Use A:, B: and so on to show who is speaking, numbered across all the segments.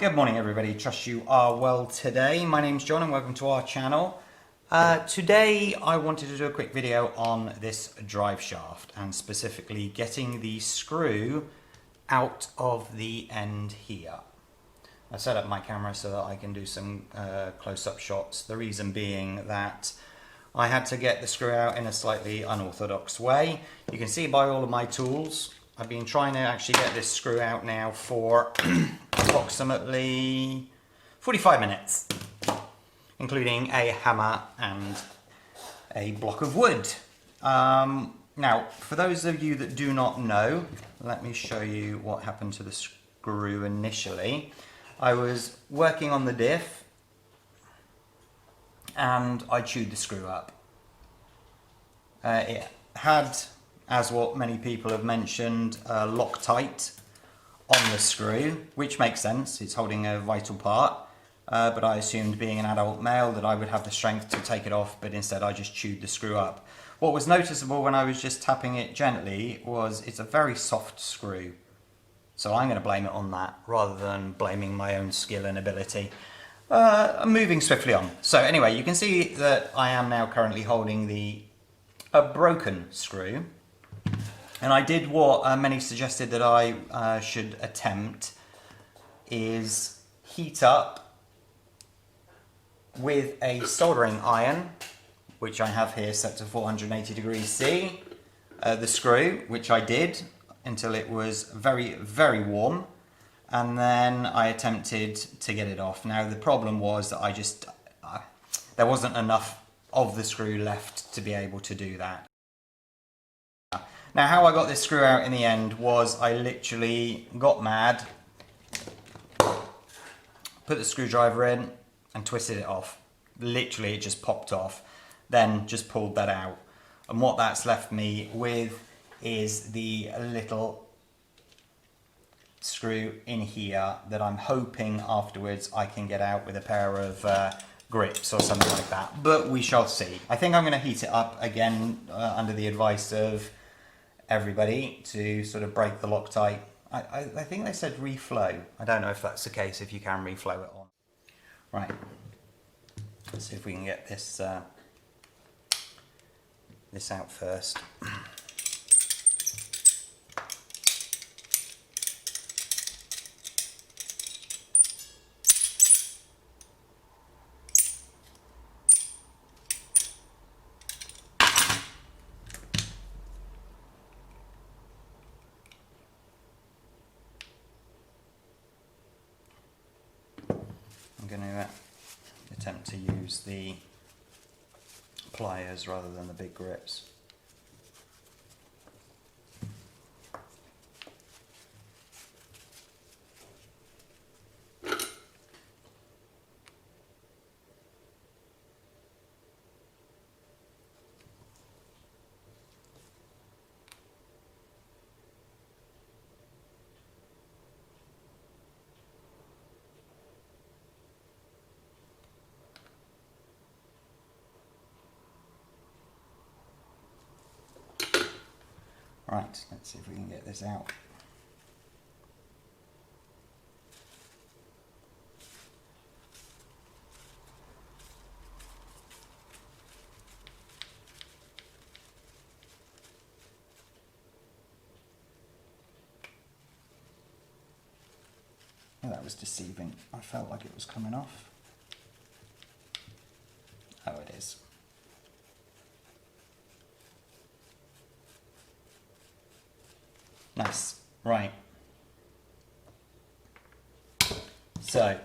A: Good morning everybody, trust you are well today. My name's John and welcome to our channel. Today I wanted to do a quick video on this drive shaft and specifically getting the screw out of the end here. I set up my camera so that I can do some close-up shots, the reason being that I had to get the screw out in a slightly unorthodox way. You can see by all of my tools, I've been trying to actually get this screw out now for approximately 45 minutes, including a hammer and a block of wood. Now, for those of you that do not know, let me show you what happened to the screw initially. I was working on the diff and I chewed the screw up. It had, as what many people have mentioned, Loctite on the screw, which makes sense, it's holding a vital part, but I assumed, being an adult male, that I would have the strength to take it off, but instead I just chewed the screw up. What was noticeable when I was just tapping it gently was it's a very soft screw, so I'm going to blame it on that rather than blaming my own skill and ability. I'm moving swiftly on. So anyway, you can see that I am now currently holding a broken screw. And I did what many suggested that I should attempt, is heat up with a soldering iron, which I have here set to 480 degrees C, the screw, which I did until it was very, very warm, and then I attempted to get it off. Now the problem was that there wasn't enough of the screw left to be able to do that. Now, how I got this screw out in the end was I literally got mad, put the screwdriver in and twisted it off. Literally, it just popped off, then just pulled that out. And what that's left me with is the little screw in here that I'm hoping afterwards I can get out with a pair of grips or something like that. But we shall see. I think I'm going to heat it up again under the advice of everybody to sort of break the Loctite. I think they said reflow. I don't know if that's the case, if you can reflow it on. Right, let's see if we can get this this out first. I'm going to attempt to use the pliers rather than the big grips. Right, let's see if we can get this out. Oh, that was deceiving. I felt like it was coming off. Oh, it is. Nice. Right. So,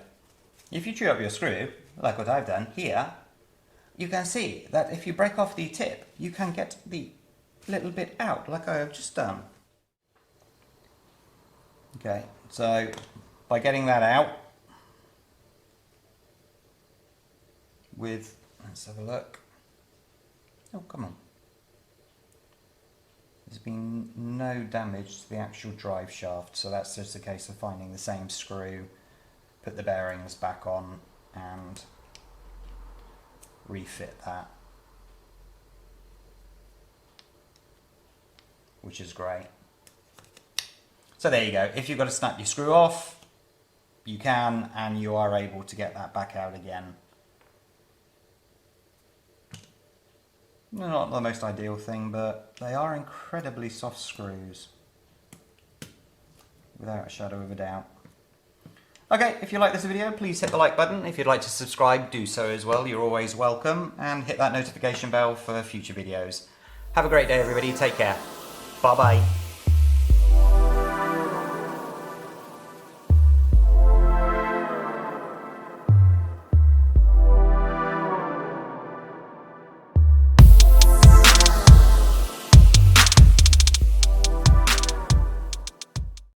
A: if you chew up your screw, like what I've done here, you can see that if you break off the tip, you can get the little bit out, like I have just done. Okay, so by getting that out with, let's have a look. Oh, come on. There's been no damage to the actual drive shaft, so that's just a case of finding the same screw, put the bearings back on and refit that, which is great. So there you go. If you've got to snap your screw off, you can, and you are able to get that back out again. Not the most ideal thing, but they are incredibly soft screws, without a shadow of a doubt. Okay, if you like this video, please hit the like button. If you'd like to subscribe, do so as well. You're always welcome. And hit that notification bell for future videos. Have a great day, everybody. Take care. Bye-bye.